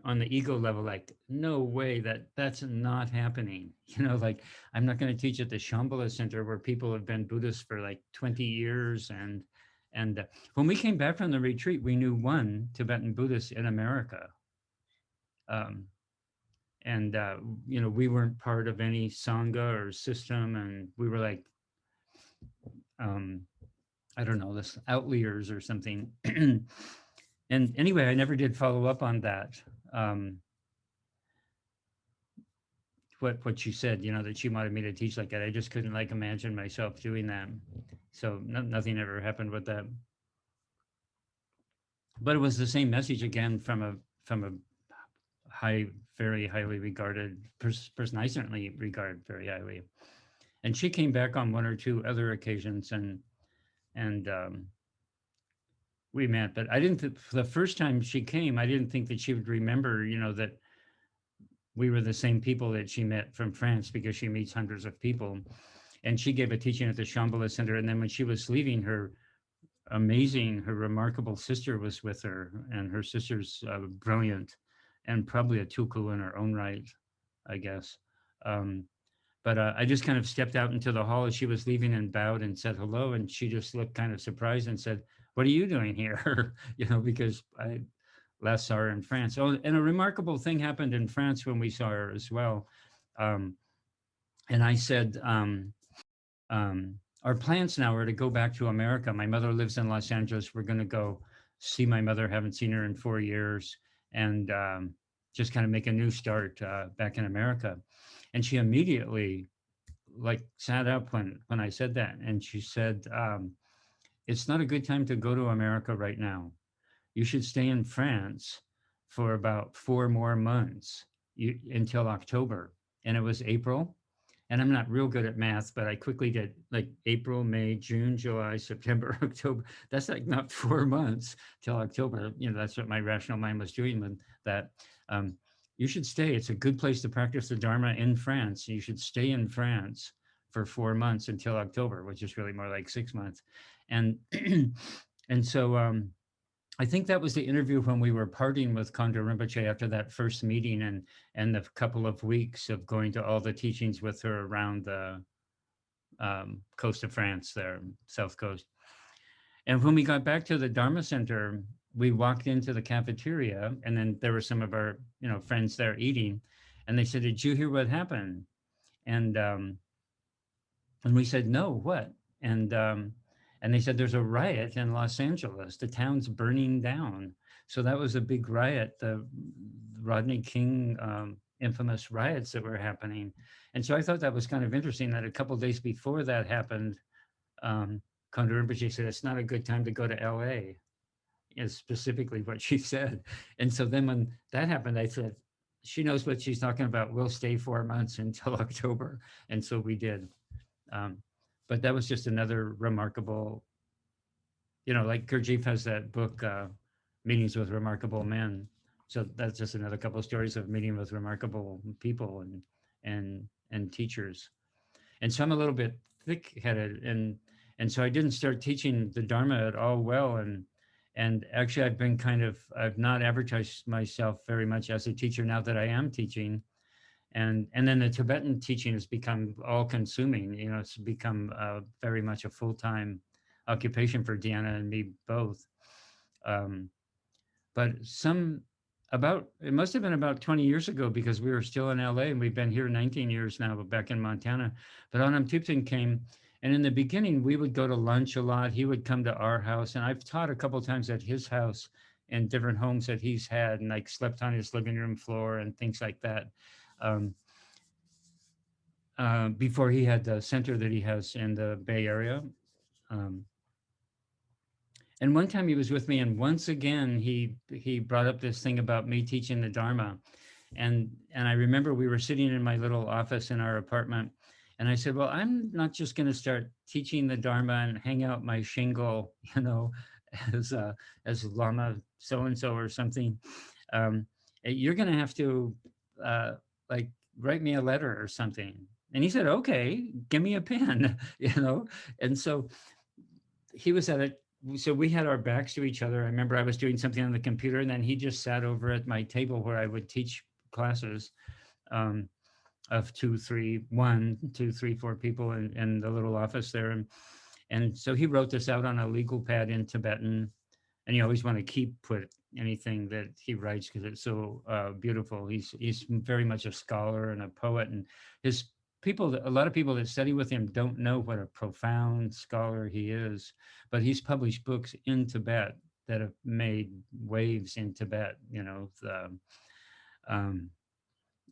on the ego level, like, no way, that's not happening. Like, I'm not going to teach at the Shambhala Center where people have been Buddhists for like 20 years. And when we came back from the retreat, we knew one Tibetan Buddhist in America. And we weren't part of any sangha or system. And we were like, I don't know, this outliers or something. And anyway, I never did follow up on that. What she said, that she wanted me to teach like that. I just couldn't like imagine myself doing that. So nothing ever happened with that. But it was the same message again from a very highly regarded person I certainly regard very highly. And she came back on 1 or 2 other occasions and we met, but I didn't, the first time she came, I didn't think that she would remember, that we were the same people that she met from France, because she meets hundreds of people. And she gave a teaching at the Shambhala Center. And then when she was leaving, her remarkable sister was with her, and her sister's brilliant and probably a tulku in her own right, I guess. But I just kind of stepped out into the hall as she was leaving and bowed and said hello. And she just looked kind of surprised and said, what are you doing here? Because I last saw her in France. Oh, and a remarkable thing happened in France when we saw her as well. And I said, our plans now are to go back to America. My mother lives in Los Angeles. We're going to go see my mother. Haven't seen her in 4 years, and just kind of make a new start back in America. And she immediately like sat up when I said that. And she said, it's not a good time to go to America right now. You should stay in France for about 4 more months until October. And it was April. And I'm not real good at math, but I quickly did like April, May, June, July, September, October. That's like not 4 months till October. That's what my rational mind was doing with that. You should stay. It's a good place to practice the Dharma in France. You should stay in France for 4 months until October, which is really more like 6 months. And and so I think that was the interview when we were parting with Khandro Rinpoche after that first meeting and the couple of weeks of going to all the teachings with her around the coast of France there, South Coast. And when we got back to the Dharma Center, we walked into the cafeteria, and then there were some of our friends there eating, and they said, did you hear what happened? And we said, no, what? And they said, there's a riot in Los Angeles. The town's burning down. So that was a big riot, the Rodney King infamous riots that were happening. And so I thought that was kind of interesting that a couple of days before that happened, Khandro Rinpoche said, it's not a good time to go to LA, is specifically what she said. And so then when that happened, I said, she knows what she's talking about. We'll stay 4 months until October. And so we did. But that was just another remarkable, like Gurdjieff has that book, Meetings with Remarkable Men. So that's just another couple of stories of meeting with remarkable people and teachers. And so I'm a little bit thick-headed, and so I didn't start teaching the Dharma at all well. And actually, I've not advertised myself very much as a teacher now that I am teaching. And then the Tibetan teaching has become all-consuming. It's become very much a full-time occupation for Deanna and me both. But it must have been about 20 years ago, because we were still in LA, and we've been here 19 years now, but back in Montana. But Anam Thubten came, and in the beginning, we would go to lunch a lot. He would come to our house, and I've taught a couple of times at his house in different homes that he's had, and like slept on his living room floor and things like that. Before he had the center that he has in the Bay Area. And one time he was with me, and once again, he brought up this thing about me teaching the Dharma. And I remember we were sitting in my little office in our apartment, and I said, well, I'm not just going to start teaching the Dharma and hang out my shingle, as Lama so and so or something. Um, you're going to have to uh, like write me a letter or something. And he said, okay, give me a pen, And so he was at it. So we had our backs to each other. I remember I was doing something on the computer, and then he just sat over at my table where I would teach classes. Of 4 people in the little office there. And so he wrote this out on a legal pad in Tibetan. And you always want to put anything that he writes because it's so beautiful. He's very much a scholar and a poet. And a lot of people that study with him don't know what a profound scholar he is. But he's published books in Tibet that have made waves in Tibet,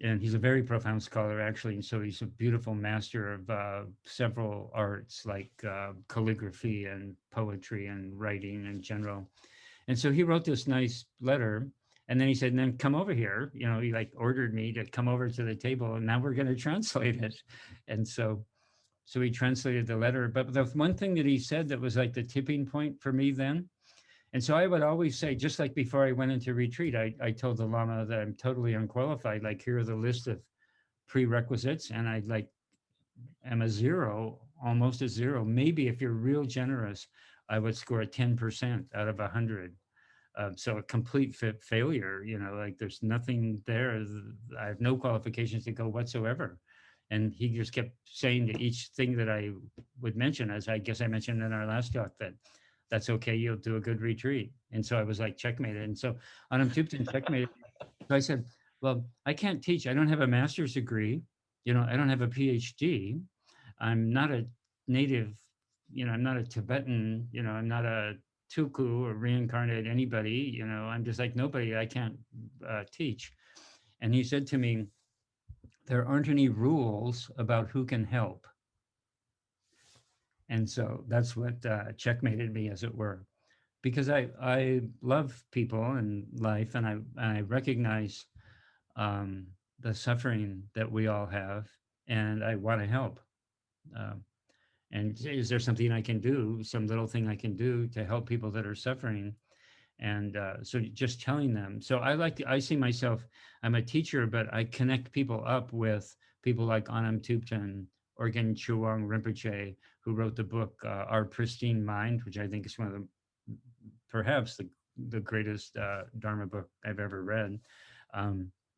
and he's a very profound scholar, actually. And so he's a beautiful master of several arts like calligraphy and poetry and writing in general. And so he wrote this nice letter. And then he said, then come over here. He like ordered me to come over to the table, and now we're going to translate it. And so he translated the letter. But the one thing that he said that was like the tipping point for me then, and so I would always say, just like before I went into retreat, I told the Lama that I'm totally unqualified. Like, here are the list of prerequisites. And I am a zero, almost a zero. Maybe if you're real generous, I would score a 10% out of 100. So a complete failure, like there's nothing there. I have no qualifications to go whatsoever. And he just kept saying to each thing that I would mention, as I guess I mentioned in our last talk, that's okay, you'll do a good retreat. And so I was like, checkmated. And so Anam Thubten checkmated. So I said, well, I can't teach. I don't have a master's degree. I don't have a PhD. I'm not a native, I'm not a Tibetan, I'm not a Tuku or reincarnated anybody. I'm just like nobody. I can't teach. And he said to me, there aren't any rules about who can help. And so that's what checkmated me, as it were, because I love people and life, and I recognize the suffering that we all have, and I want to help. And is there something I can do, some little thing I can do to help people that are suffering? And so just telling them. So I see myself, I'm a teacher, but I connect people up with people like Anam Thubten or Gen Chuang Rinpoche, who wrote the book, Our Pristine Mind, which I think is one of perhaps the greatest Dharma book I've ever read.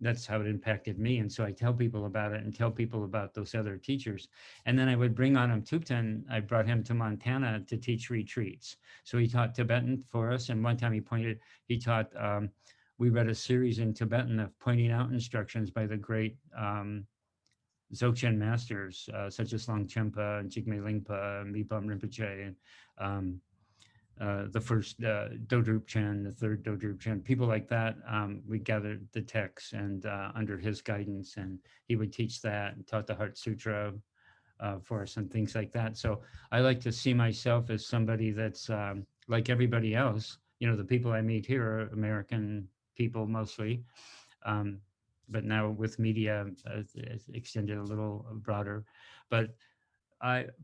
That's how it impacted me. And so I tell people about it and tell people about those other teachers. And then I would bring Anam Thubten. I brought him to Montana to teach retreats. So he taught Tibetan for us. And one time he taught, we read a series in Tibetan of pointing out instructions by the great Dzogchen masters, such as Longchenpa and Jigme Lingpa and Mipam Rinpoche, and the first Dodrup Chen, the third Dodrup Chen, people like that. We gathered the texts and under his guidance, and he would teach that and taught the Heart Sutra for us and things like that. So I like to see myself as somebody that's like everybody else. The people I meet here are American people mostly, but now with media it's extended a little broader. But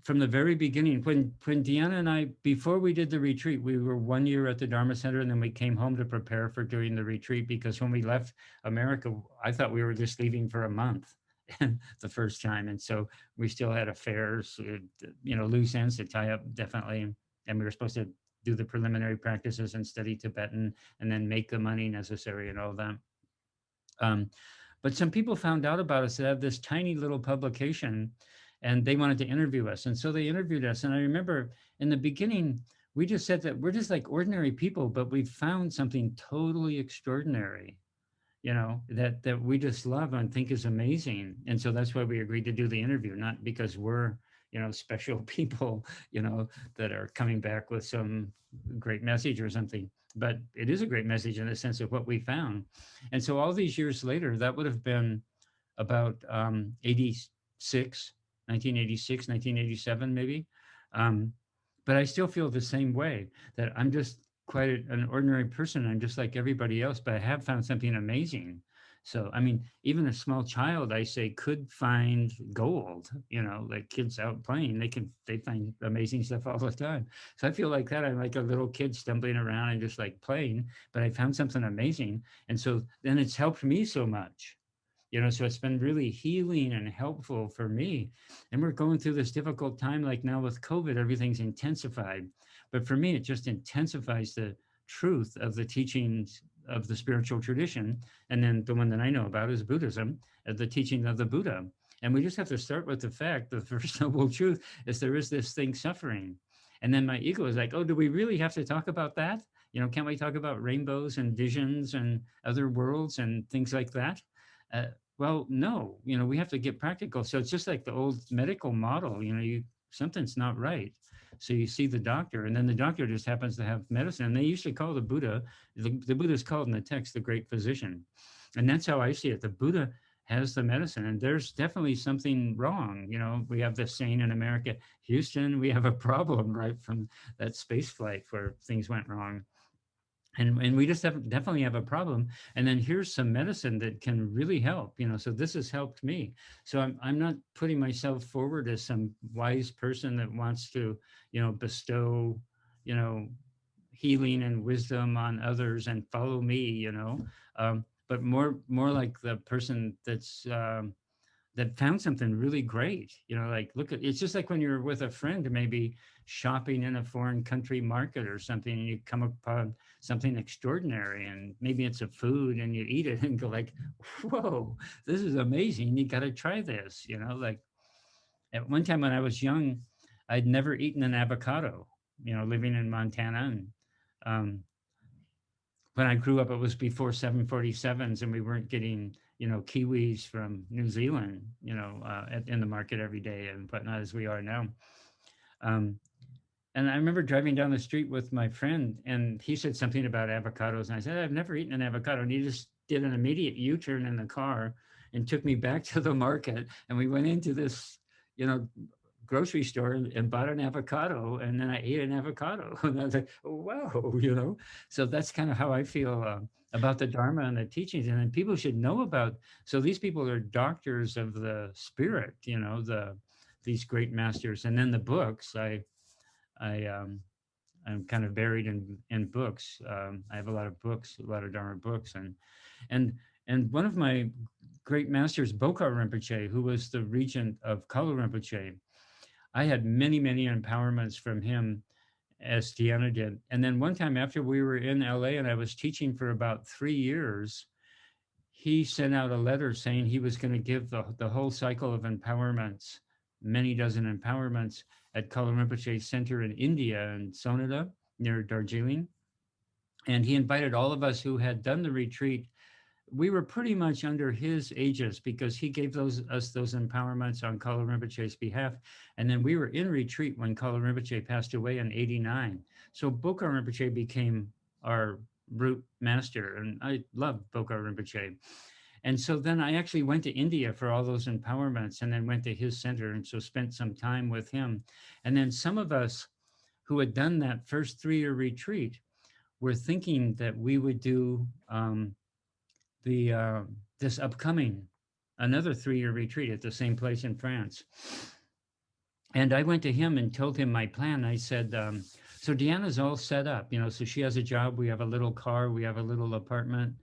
from the very beginning, when Deanna and I, before we did the retreat, we were 1 year at the Dharma Center, and then we came home to prepare for doing the retreat, because when we left America, I thought we were just leaving for a month the first time. And so we still had affairs, loose ends to tie up, definitely. And we were supposed to do the preliminary practices and study Tibetan and then make the money necessary and all that. But some people found out about us that have this tiny little publication, and they wanted to interview us. And so they interviewed us. And I remember in the beginning, we just said that we're just like ordinary people, but we found something totally extraordinary, that we just love and think is amazing. And so that's why we agreed to do the interview, not because we're, special people, that are coming back with some great message or something, but it is a great message in the sense of what we found. And so all these years later, that would have been about 1986, 1987, maybe. But I still feel the same way, that I'm just quite an ordinary person. I'm just like everybody else, but I have found something amazing. So, I mean, even a small child, I say, could find gold, like kids out playing, they find amazing stuff all the time. So I feel like that. I'm like a little kid stumbling around and just like playing, but I found something amazing. And so then it's helped me so much. So it's been really healing and helpful for me. And we're going through this difficult time, like now with COVID, everything's intensified. But for me, it just intensifies the truth of the teachings of the spiritual tradition. And then the one that I know about is Buddhism, the teaching of the Buddha. And we just have to start with the fact the first noble truth is there is this thing suffering. And then my ego is like, oh, do we really have to talk about that? Can't we talk about rainbows and visions and other worlds and things like that? Well, no, we have to get practical. So it's just like the old medical model, something's not right. So you see the doctor, and then the doctor just happens to have medicine. And they usually call the Buddha, the Buddha is called in the text, the great physician. And that's how I see it. The Buddha has the medicine, and there's definitely something wrong. We have this saying in America, Houston, we have a problem, right, from that space flight where things went wrong. And we just definitely have a problem. And then here's some medicine that can really help, so this has helped me. So I'm not putting myself forward as some wise person that wants to, bestow, healing and wisdom on others and follow me, but more like the person that found something really great, like it's just like when you're with a friend, maybe shopping in a foreign country market or something, and you come upon something extraordinary, and maybe it's a food and you eat it and go like, whoa, this is amazing. You got to try this, like at one time when I was young, I'd never eaten an avocado, living in Montana. And when I grew up, it was before 747s, and we weren't getting, kiwis from New Zealand, in the market every day and whatnot as we are now. And I remember driving down the street with my friend, and he said something about avocados. And I said, I've never eaten an avocado. And he just did an immediate U-turn in the car and took me back to the market. And we went into this, grocery store and bought an avocado, and then I ate an avocado. And I was like, oh, wow, So that's kind of how I feel about the Dharma and the teachings. And then people should know about, so these people are doctors of the spirit, these great masters. And then the books, I'm kind of buried in books. I have a lot of books, a lot of Dharma books. And one of my great masters, Bokar Rinpoche, who was the regent of Kalu Rinpoche, I had many, many empowerments from him, as Deanna did. And then one time after we were in LA and I was teaching for about 3 years, he sent out a letter saying he was going to give the whole cycle of empowerments, many dozen empowerments, at Kalu Rinpoche Center in India, in Sonada, near Darjeeling. And he invited all of us who had done the retreat. We were pretty much under his aegis because he gave us those empowerments on Kalu Rinpoche's behalf. And then we were in retreat when Kalu Rinpoche passed away in 89. So Bokar Rinpoche became our root master. And I love Bokar Rinpoche. And so then I actually went to India for all those empowerments, and then went to his center, and so spent some time with him. And then some of us who had done that first 3-year retreat were thinking that we would do this upcoming another 3-year retreat at the same place in France. And I went to him and told him my plan. I said, so Deanna's all set up, so she has a job, we have a little car, we have a little apartment.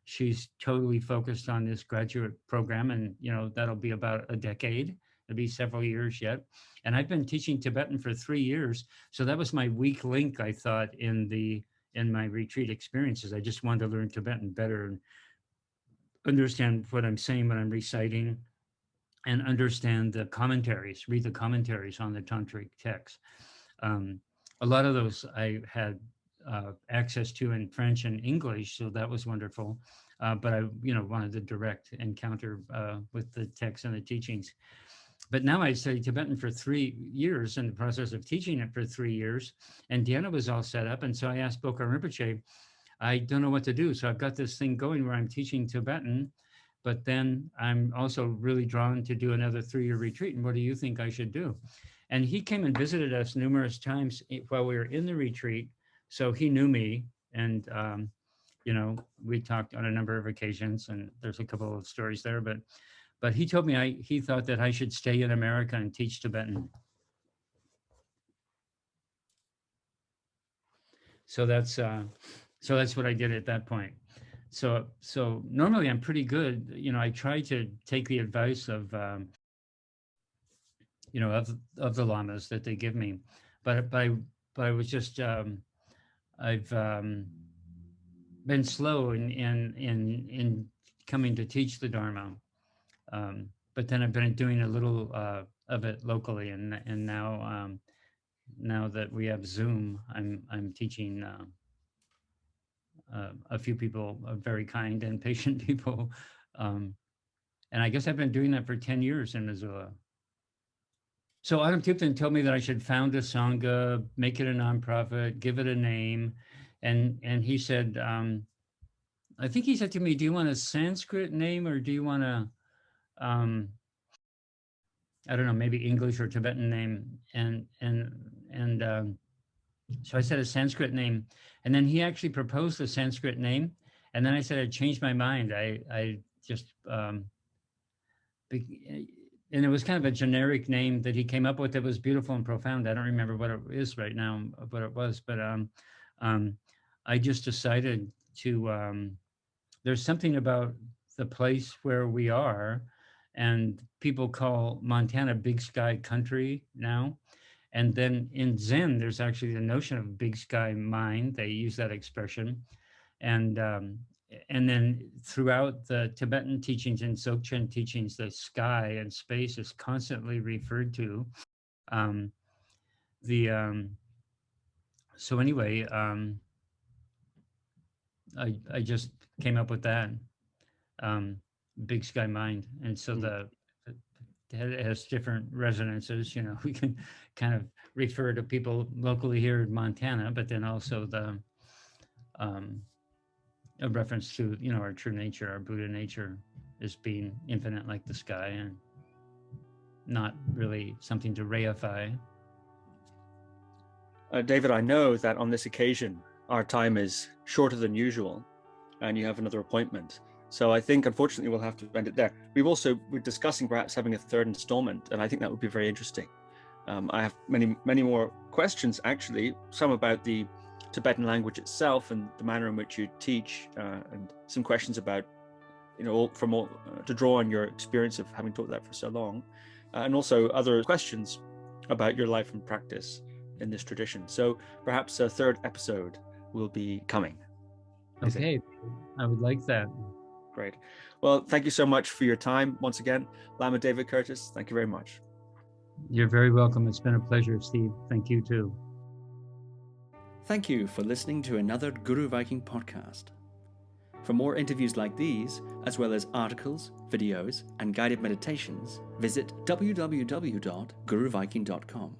She's totally focused on this graduate program, and that'll be about a decade. It'll be several years yet. And I've been teaching Tibetan for 3 years. So that was my weak link, I thought, in my retreat experiences. I just wanted to learn Tibetan better and understand what I'm saying when I'm reciting, and understand the commentaries, read the commentaries on the Tantric texts. A lot of those I had access to in French and English, so that was wonderful. But I, wanted the direct encounter with the text and the teachings. But now I studied Tibetan for 3 years, in the process of teaching it for 3 years, and Deanna was all set up. And so I asked Bokar Rinpoche, I don't know what to do. So I've got this thing going where I'm teaching Tibetan, but then I'm also really drawn to do another 3-year retreat. And what do you think I should do? And he came and visited us numerous times while we were in the retreat. So he knew me, and we talked on a number of occasions, and there's a couple of stories there, but he told me he thought that I should stay in America and teach Tibetan. So that's what I did at that point. So normally I'm pretty good. I try to take the advice of of the lamas that they give me, but I was just I've been slow in coming to teach the Dharma. But then I've been doing a little of it locally, and now that we have Zoom, I'm teaching a few people, very kind and patient people, and I guess I've been doing that for 10 years in Missoula. So Anam Thubten told me that I should found a sangha, make it a nonprofit, give it a name, and he said, I think he said to me, "Do you want a Sanskrit name or do you want a I don't know, maybe English or Tibetan name?" And so I said a Sanskrit name, and then he actually proposed a Sanskrit name, and then I said I changed my mind. I just and it was kind of a generic name that he came up with that was beautiful and profound. I don't remember what it is right now, what it was, but I just decided to. There's something about the place where we are, and people call Montana Big Sky Country now. And then in Zen, there's actually the notion of big sky mind. They use that expression. And then throughout the Tibetan teachings and Dzogchen teachings, the sky and space is constantly referred to. So anyway, I just came up with that, big sky mind. And so it has different resonances. We can kind of refer to people locally here in Montana, but then also a reference to, our true nature, our Buddha nature, as being infinite like the sky and not really something to reify. David, I know that on this occasion, our time is shorter than usual and you have another appointment. So I think, unfortunately, we'll have to end it there. We're discussing perhaps having a third installment, and I think that would be very interesting. I have many more questions, actually, some about the Tibetan language itself and the manner in which you teach, and some questions about, to draw on your experience of having taught that for so long, and also other questions about your life and practice in this tradition. So perhaps a third episode will be coming. Okay, I would like that. Great. Well, thank you so much for your time once again. Lama David Curtis, thank you very much. You're very welcome. It's been a pleasure, Steve. Thank you too. Thank you for listening to another Guru Viking podcast. For more interviews like these, as well as articles, videos, and guided meditations, visit www.guruviking.com.